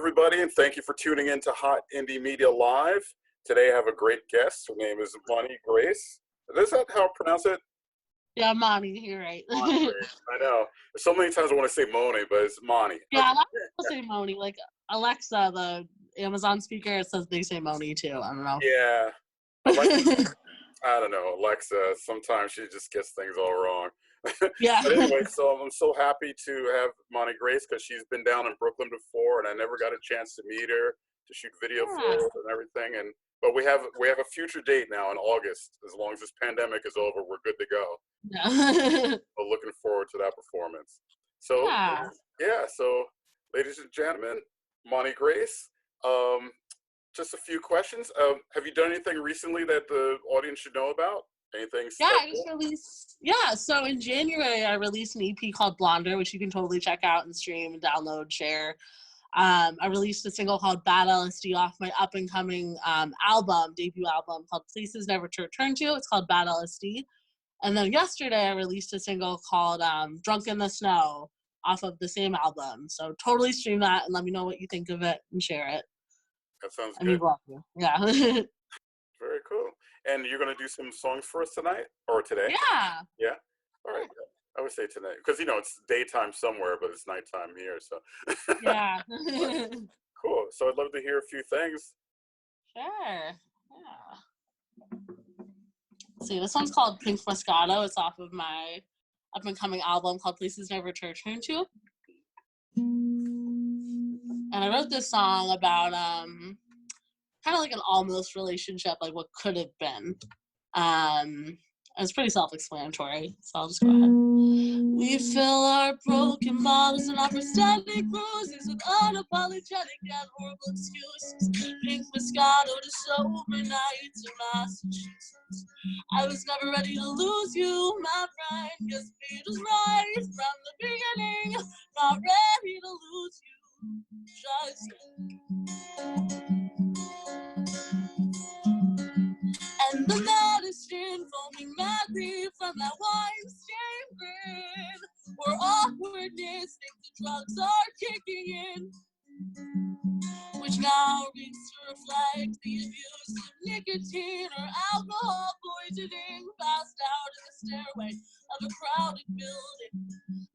everybody, and thank you for tuning in to Hot Indie Media Live. Today I have a great guest. Her name is Moni Grace. Is that how I pronounce it? Yeah, Moni, you're right. Moni Grace. I know. So many times I want to say Moni, but it's Moni. Yeah, a lot of people say Moni. Like Alexa, the Amazon speaker, it says they say Moni too. I don't know. Yeah. Alexa, I don't know. Alexa, sometimes she just gets things all wrong. Yeah. But anyway, so I'm so happy to have Moni Grace because she's been down in Brooklyn before, and I never got a chance to meet her to shoot video for her and everything. But we have a future date now in August. As long as this pandemic is over, we're good to go. Yeah. So looking forward to that performance. So so ladies and gentlemen, Moni Grace. Just a few questions. Have you done anything recently that the audience should know about? Anything special? Yeah, I just released. Yeah, so in January I released an EP called Blonder, which you can totally check out and stream and download, share. I released a single called Bad LSD off my up and coming debut album called Places Never to Return To. It's called Bad LSD. And then yesterday I released a single called Drunk in the Snow off of the same album. So totally stream that and let me know what you think of it and share it. That sounds I good. mean, yeah. Very cool. And you're going to do some songs for us tonight or today? Yeah. Yeah? All right. I would say tonight because, it's daytime somewhere, but it's nighttime here. So Yeah. Cool. So I'd love to hear a few things. Sure. Yeah. Let's see, this one's called Pink Moscato. It's off of my up and coming album called Places Never to Return To. And I wrote this song about kind of like an almost relationship, like what could have been. It's pretty self-explanatory, so I'll just go ahead. We fill our broken bottles and our prosthetic bruises with unapologetic and horrible excuses. Pink Moscato to sober nights in Massachusetts. I was never ready to lose you, my friend. Your speed was right from the beginning. Not ready to lose you just yet. And the medicine foaming madly from that wine-stained grin, where awkwardness thinks the drugs are kicking in, which now reeks to reflect the abuse of nicotine or alcohol poisoning, passed out in the stairway of a crowded building.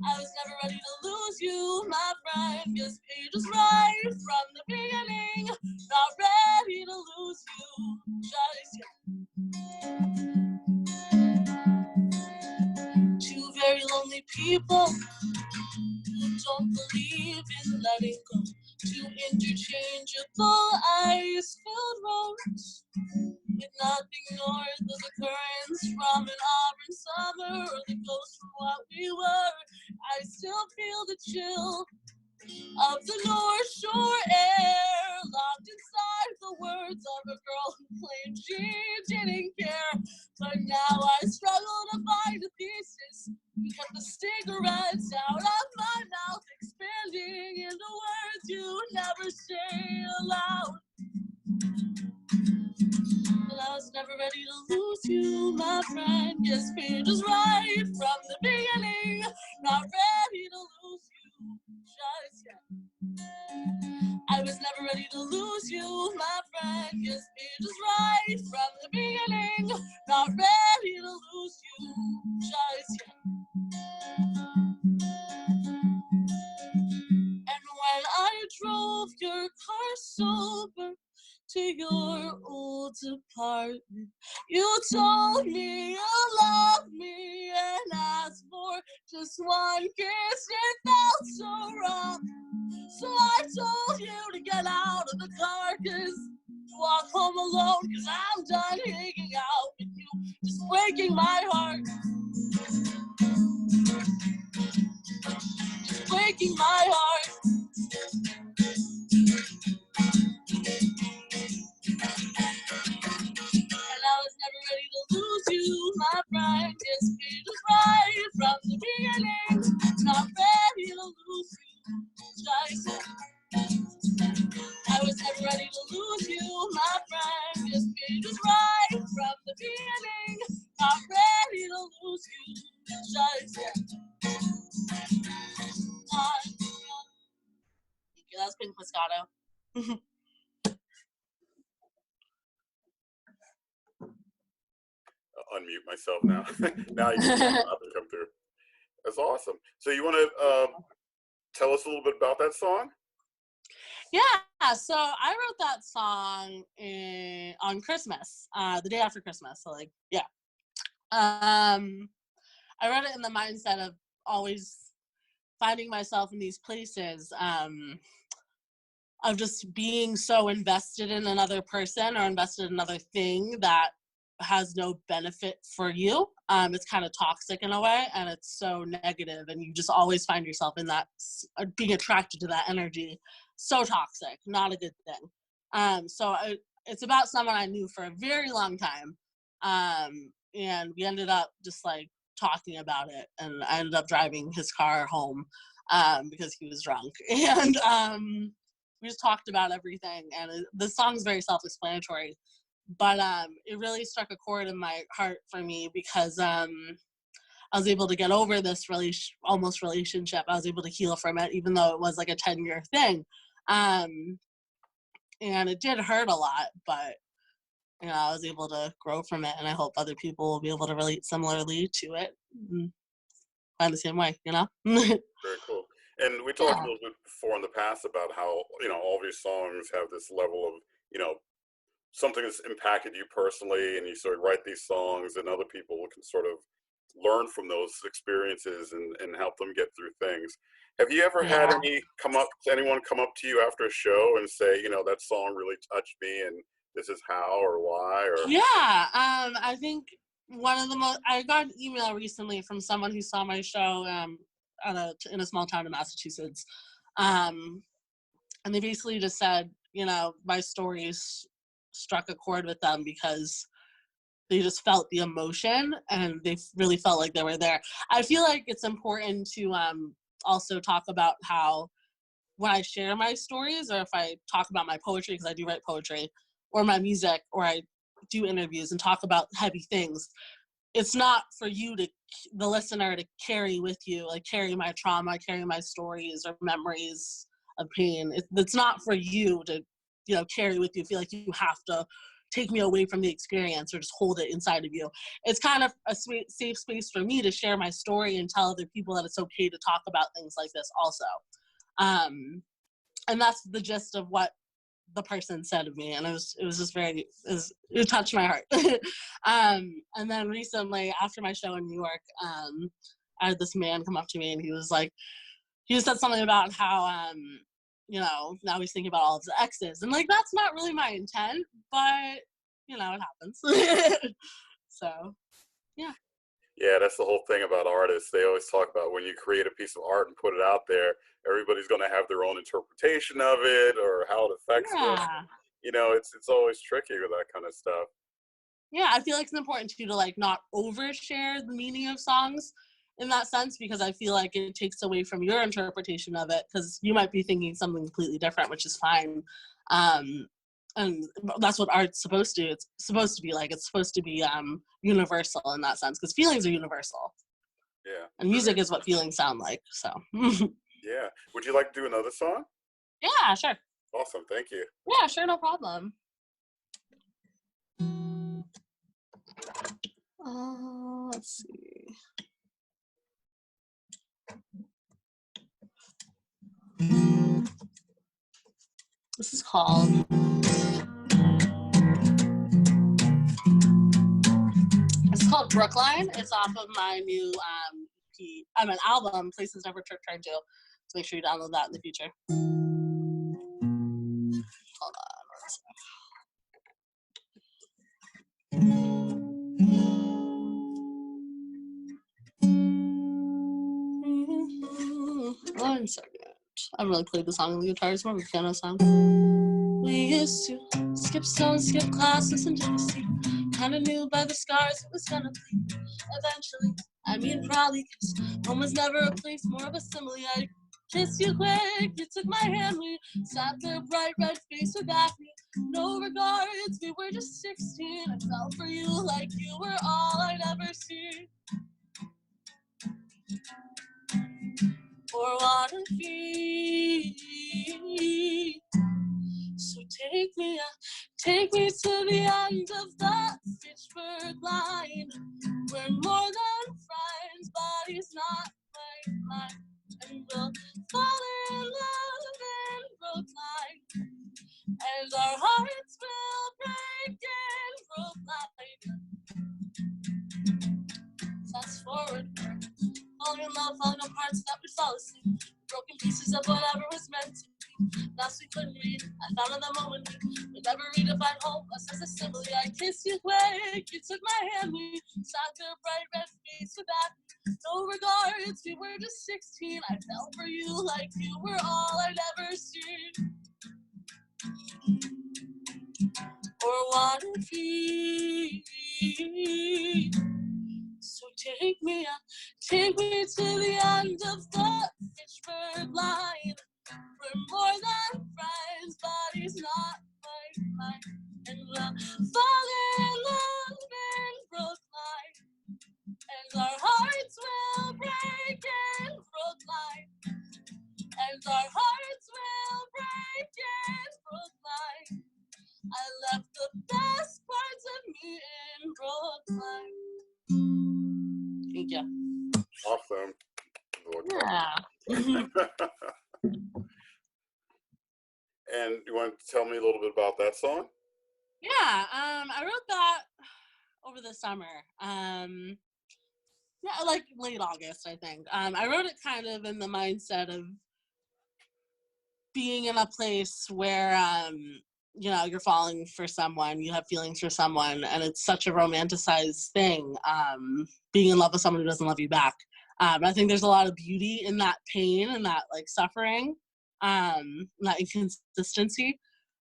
I was never ready to lose you, my friend. Your speed was right from the beginning. Not ready to lose you just yet. Two very lonely people who don't believe in letting go. Two interchangeable ice-filled roads with nothing north of the currents from an auburn summer or the ghost from what we were. I still feel the chill of the North Shore air, locked inside the words of a girl who claimed she didn't care. But now I struggle to find a thesis. You kept the cigarettes out of my mouth, expanding into words you never say aloud. But I was never ready to lose you, my friend. Your speed was right from the beginning. Not ready to lose you just yet. I was never ready to lose you, my friend. Your speed was right from the beginning. Not ready to lose you just yet. And when I drove your car sober to your old apartment, you told me you loved me and asked for just one kiss. It felt so wrong, so I told you to get out of the car, 'cause walk home alone, 'cause I'm done hanging out with you, just breaking my heart, just breaking my heart. I was never ready to lose you, my friend. Your speed was right from the beginning. Not ready to lose you just yet. I was never ready to lose you, my friend. Your speed was right from the beginning. Not ready to lose you just yet. That's Pink Moscato. Unmute myself now. Now you can come through. That's awesome. So you want to tell us a little bit about that song? Yeah, so I wrote that song on Christmas, the day after Christmas. So like, yeah. I wrote it in the mindset of always finding myself in these places of just being so invested in another person or invested in another thing that has no benefit for you. It's kind of toxic in a way, and it's so negative, and you just always find yourself in that, being attracted to that energy. So toxic, not a good thing. It's about someone I knew for a very long time, and we ended up just like talking about it, and I ended up driving his car home because he was drunk, and we just talked about everything. And the song's very self-explanatory, but it really struck a chord in my heart for me because I was able to get over this almost relationship. I was able to heal from it, even though it was like a 10-year thing. And it did hurt a lot, but you know, I was able to grow from it, and I hope other people will be able to relate similarly to it, find the same way, you know? Very cool. And we talked a little bit before in the past about how, you know, all of your songs have this level of, you know, something that's impacted you personally, and you sort of write these songs, and other people can sort of learn from those experiences and help them get through things. Have you ever had anyone come up to you after a show and say, you know, that song really touched me, and this is how or why? Or I think one of the most, I got an email recently from someone who saw my show in a small town in Massachusetts, and they basically just said, you know, my stories struck a chord with them because they just felt the emotion, and they really felt like they were there. I feel like it's important to also talk about how when I share my stories, or if I talk about my poetry, because I do write poetry, or my music, or I do interviews and talk about heavy things, it's not for you to, the listener, to carry with you, like carry my trauma, carry my stories or memories of pain. It's not for you to, you know, carry with you, feel like you have to take me away from the experience or just hold it inside of you. It's kind of a safe space for me to share my story and tell other people that it's okay to talk about things like this also. And that's the gist of what the person said of me, and it was just it touched my heart. And then recently, after my show in New York, I had this man come up to me, and he said something about how you know, now he's thinking about all of his exes, and like, that's not really my intent, but you know, it happens. So yeah, that's the whole thing about artists. They always talk about when you create a piece of art and put it out there, everybody's going to have their own interpretation of it or how it affects them. You know, it's always tricky with that kind of stuff. Yeah, I feel like it's important to like not overshare the meaning of songs in that sense, because I feel like it takes away from your interpretation of it, because you might be thinking something completely different, which is fine. And that's what art's supposed to. It's supposed to be like, it's supposed to be universal in that sense, because feelings are universal. Yeah. And music is what feelings sound like. So. Yeah. Would you like to do another song? Yeah, sure. Awesome. Thank you. Yeah, sure. No problem. Let's see. This is called Brookline. It's off of my new an album, Places Never Turned To. So make sure you download that in the future. Hold on one second. I haven't really played the song on the guitar. It's more of a piano song. We used to skip stones, skip classes, and just see. Kinda knew by the scars it was gonna be. Eventually, I mean probably, 'cause home was never a place, more of a simile. I kissed you quick, you took my hand, we sat there, bright red face with acne. No regards, we were just 16. I fell for you like you were all I'd ever see. Or wanna be. take me to the end of the Fitchburg line. We're more than friends, but he's not mine. And we'll fall in love in Brookline. And our hearts will break in Brookline. Fast forward, falling in love, falling apart, so that we fall asleep. Broken pieces of whatever was meant to be. Last we couldn't read, I found in the moment we never redefined hopeless as a simile. I kissed you quick, you took my hand, we sat there bright red face with that. No regards, we were just 16. I fell for you like you were all I'd ever seen. Or wanna be. So take me to the end of the Fitchburg line. We're more than friends, but he's not mine. And we'll fall in love in Brookline. And our hearts will break in Brookline. And our hearts will break in Brookline. I left the best parts of me in Brookline. Thank you. Awesome. Yeah. And you want to tell me a little bit about that song? Yeah, I wrote that over the summer. Yeah, like late August, I think. I wrote it kind of in the mindset of being in a place where, you know, you're falling for someone, you have feelings for someone, and it's such a romanticized thing, being in love with someone who doesn't love you back. I think there's a lot of beauty in that pain and that, like, suffering, that inconsistency,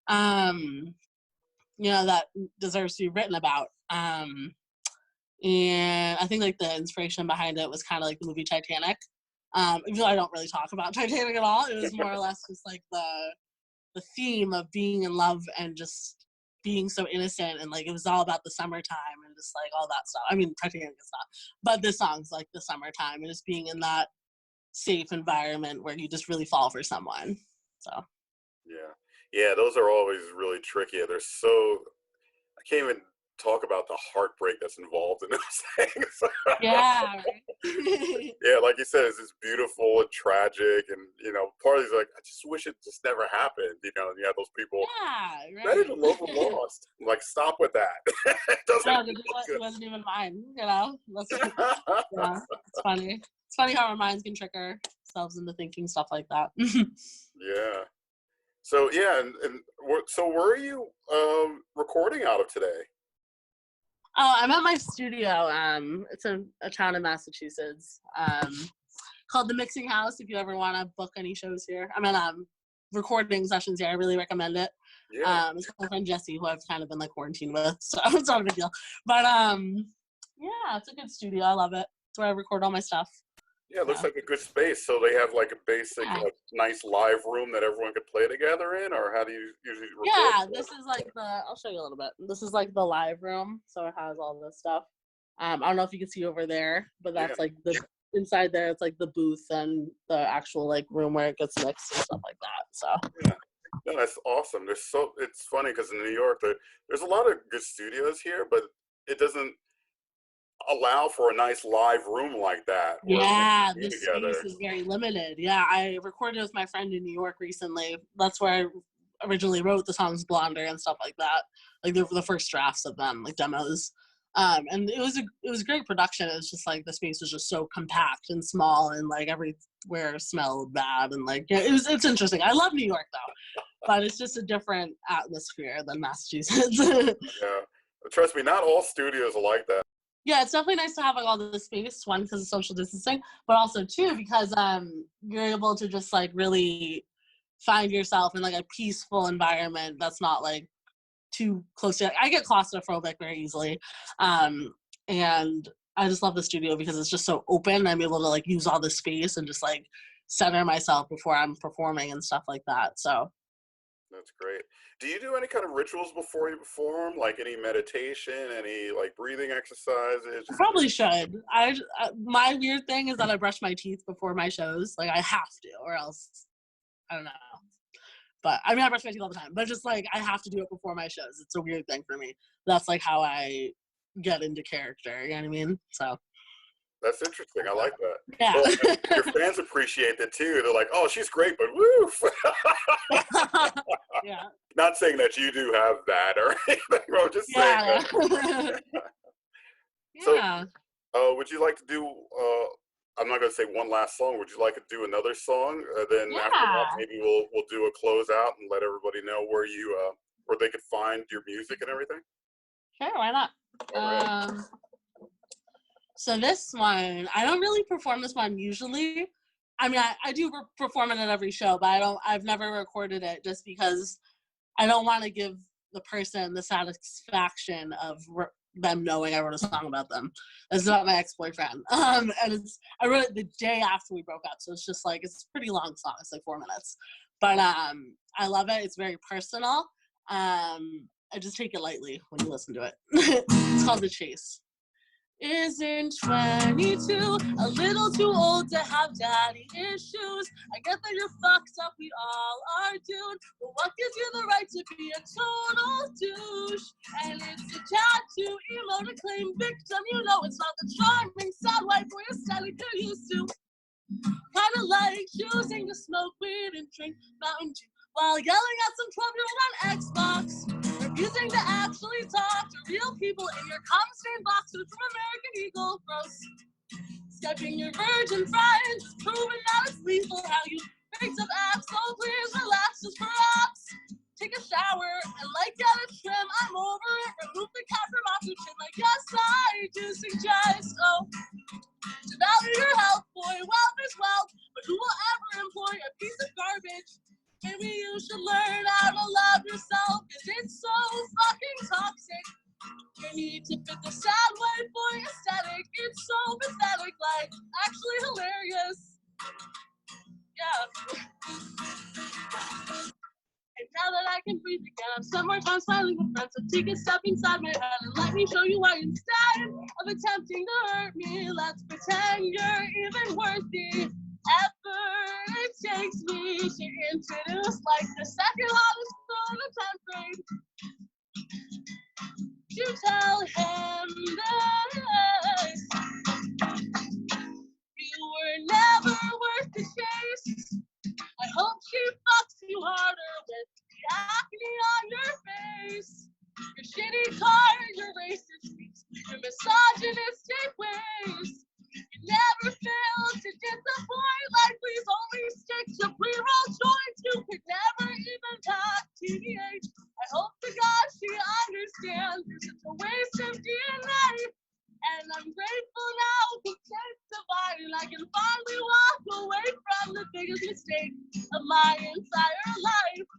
you know, that deserves to be written about. And I think, like, the inspiration behind it was kind of like the movie Titanic. Even though I don't really talk about Titanic at all, it was more or less just like the theme of being in love and just being so innocent, and like it was all about the summertime and just like all that stuff. I mean, Titanic is not, but this song's like the summertime and just being in that safe environment where you just really fall for someone. So yeah, those are always really tricky. They're so, I can't even talk about the heartbreak that's involved in those things. Yeah, right. Yeah, like you said, it's just beautiful and tragic, and you know, part of it's like, I just wish it just never happened. You know, and you have those people, Yeah, right. ready to love was lost. I'm like, stop with that. It doesn't. It wasn't even mine. You know, yeah, it's funny. It's funny how our minds can trick ourselves into thinking stuff like that. Yeah. So yeah, and so where are you recording out of today? Oh, I'm at my studio. It's a town in Massachusetts, called the Mixing House. If you ever want to book any shows here, I mean, recording sessions here, I really recommend it. Yeah. It's my friend Jesse, who I've kind of been like quarantined with, so it's not a big deal. But yeah, it's a good studio. I love it. It's where I record all my stuff. Yeah, it looks like a good space. So they have like a basic, nice live room that everyone could play together in, or how do you usually record? Yeah, this is like I'll show you a little bit. This is like the live room, so it has all this stuff. I don't know if you can see over there, but that's like the inside there. It's like the booth and the actual like room where it gets mixed and stuff like that. So yeah, no, that's awesome. It's funny because in New York there's a lot of good studios here, but it doesn't allow for a nice live room like that. Yeah, the space is very limited. Yeah, I recorded with my friend in New York recently. That's where I originally wrote the songs Blonder and stuff like that. Like the first drafts of them, like demos. And it was a great production. It was just like the space was just so compact and small, and like everywhere smelled bad, and like it's interesting. I love New York though, but it's just a different atmosphere than Massachusetts. Yeah, trust me, not all studios are like that. Yeah, it's definitely nice to have like all the space, one, because of social distancing, but also two, because you're able to just like really find yourself in like a peaceful environment that's not like too close to, I get claustrophobic very easily. And I just love the studio because it's just so open. I'm able to like use all the space and just like center myself before I'm performing and stuff like that. So that's great. Do you do any kind of rituals before you perform, like any meditation, any like breathing exercises? I probably should. My weird thing is that I brush my teeth before my shows. Like I have to, or else I don't know. But I mean, I brush my teeth all the time, but just like I have to do it before my shows. It's a weird thing for me. That's like how I get into character. You know what I mean? So that's interesting. I like that. yeah. Well, your fans appreciate that too. They're like, "Oh, she's great, but woof." Yeah. Not saying that you do have that or anything. I'm just saying that. Yeah. So, would you like to do? I'm not going to say one last song. Would you like to do another song? Then after that, maybe we'll do a closeout and let everybody know where you where they could find your music and everything. Sure, why not? Right. So this one, I don't really perform this one usually. I mean, I do perform it at every show, but I've never recorded it just because I don't want to give the person the satisfaction of them knowing I wrote a song about them. It's about my ex-boyfriend. And I wrote it the day after we broke up, so it's just like, it's a pretty long song. It's like 4 minutes. But I love it. It's very personal. I just take it lightly when you listen to it. It's called The Chase. Isn't 22 a little too old to have daddy issues? I get that you're fucked up, we all are, dude. But what gives you the right to be a total douche? And it's a tattoo, emo to claim victim. You know it's not the charming, sad white boy aesthetic you're used to. Kinda like choosing to smoke weed and drink Mountain Dew while yelling at some 12-year-old on Xbox. Refusing to actually talk to real people in your cum-stained boxers from American Eagle. Gross. Sketching your virgin friends, proving that it's lethal how you picked up apps. So please relax just for apps. Take a shower and like get a trim. I'm over it. Remove the cap from off your chin. Like yes, I do suggest. To value your health, boy. Wealth is wealth, but who will ever employ a piece of garbage? Maybe you should learn how to love yourself, cause it's so fucking toxic. You need to fit the sad white boy aesthetic. It's so pathetic, like actually hilarious. Yeah. And now that I can breathe again, I'm somewhere time smiling with friends. So take a step inside my head and let me show you why instead of attempting to hurt me, let's pretend you're even worth the effort it takes me to introduce like the second hottest girl in the 10th grade. You tell him this. You were never worth the chase. I hope she fucks you harder with the acne on your face. Your shitty car, your racist speech, your misogynistic ways. You never fail to disappoint, like please only stick to pre-roll joints. You could never even pass TDH. I hope to God she understands you're such a waste of DNA. And I'm grateful now because it's divine and I can finally walk away from the biggest mistake of my entire life.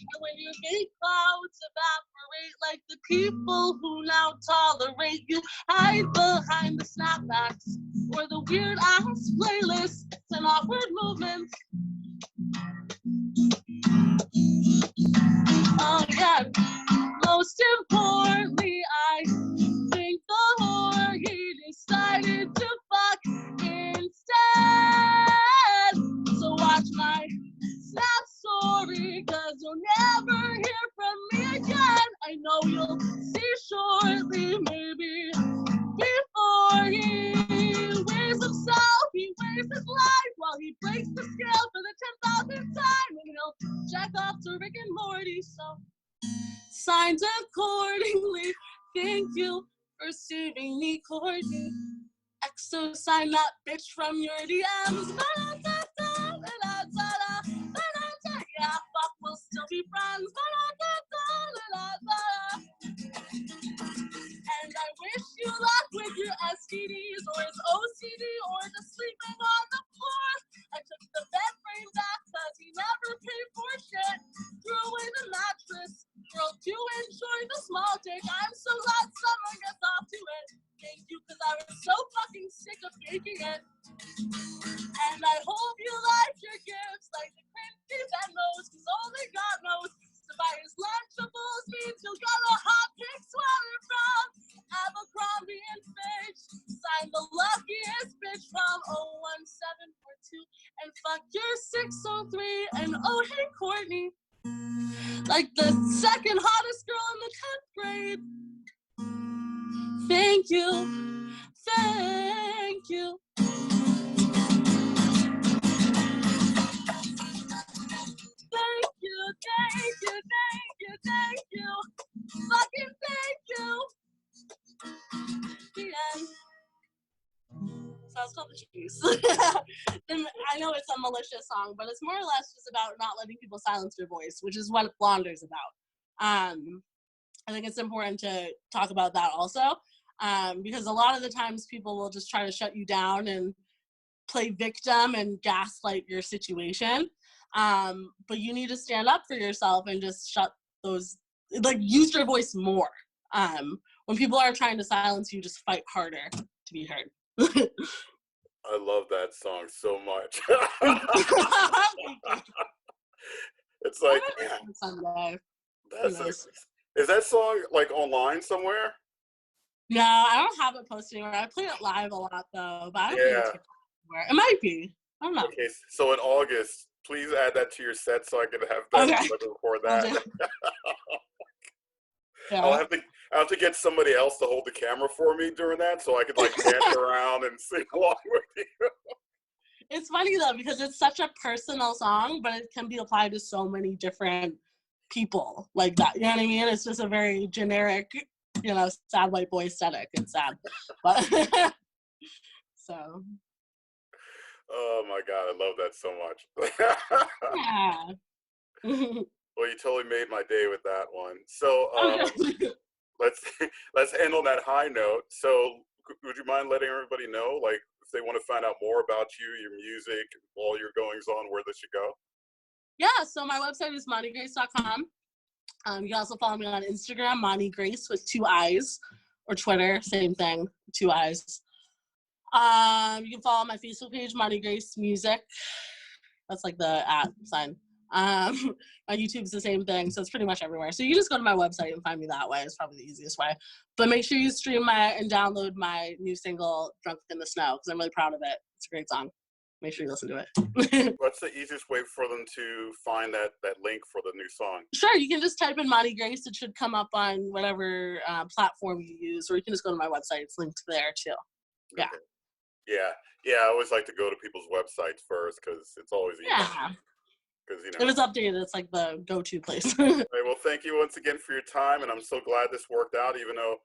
And when your big clouds evaporate like the people who now tolerate you, hide behind the snapbacks or the weird ass playlists and awkward movements. Oh yeah. Most importantly, I think the whore he decided to fuck instead. So watch my snap story, cause you'll never hear from me again. I know you'll see shortly, maybe before he weighs himself, he weighs his life while he breaks the scale for the 10,000th time, and he'll jack off to Rick and Morty. So signed accordingly. Thank you for saving me, Courtney. XO sign that bitch from your DMs. Yeah, fuck, we'll still be friends. And I wish you luck with your STDs or his OCD or just sleeping on the floor. I took the bed frame back cause he never paid for shit. Threw away the mattress. Girl, do enjoy the small dick. I'm so glad someone gets off to it. Thank you cause I was so fucking sick of faking it. And I hope you like your gifts like the cringy Venmos, cause only God knows to buy his Lunchables means you'll get a hot pink sweater from Abercrombie and Fitch. Signed the luckiest bitch from 01742. And and fuck your 603 and oh hey Courtney. Like the second hottest girl in the 10th grade. Thank you. Thank you. Thank you, thank you, thank you, thank you. Fucking thank you. The end. So it's called The Cheese. I know it's a malicious song, but it's more or less just about not letting people silence your voice, which is what Blonder's about. I think it's important to talk about that also, because a lot of the times people will just try to shut you down and play victim and gaslight your situation. But you need to stand up for yourself and just shut those, like, use your voice more. When people are trying to silence you, just fight harder to be heard. I love that song so much. It's like, yeah. Is that song like online somewhere? No, I don't have it posted anywhere. I play it live a lot though, but I don't think it's anywhere. It might be. I don't know. Okay, so in August, please add that to your set so I can have that record that. Yeah. I'll have to get somebody else to hold the camera for me during that so I could like dance around and sing along with you. It's funny though because it's such a personal song, but it can be applied to so many different people like that. You know what I mean? It's just a very generic, you know, sad white boy aesthetic. It's sad, but so. Oh my God, I love that so much. Yeah. Well, you totally made my day with that one. So let's end on that high note. So would you mind letting everybody know, like, if they want to find out more about you, your music, all your goings on, where they should go? Yeah, so my website is monigrace.com. You can also follow me on Instagram, Moni Grace with 2 I's, or Twitter, same thing, 2 I's. You can follow my Facebook page, Moni Grace Music. That's like the @ sign. My YouTube's the same thing, so it's pretty much everywhere. So you just go to my website and find me that way. It's probably the easiest way. But make sure you stream and download my new single, Drunk in the Snow, because I'm really proud of it. It's a great song. Make sure you listen to it. What's the easiest way for them to find that link for the new song? Sure, you can just type in Moni Grace. It should come up on whatever platform you use, or you can just go to my website. It's linked there too. Yeah. Okay. Yeah. I always like to go to people's websites first because it's always easy. Yeah. Because, you know, if it's updated, it's like the go-to place. Right, well, thank you once again for your time, and I'm so glad this worked out, even though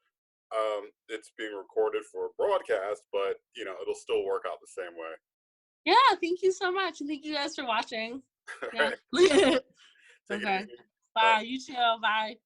it's being recorded for broadcast, but, you know, it'll still work out the same way. Yeah, thank you so much, and thank you guys for watching. Yeah. Okay. Bye. You too. Bye.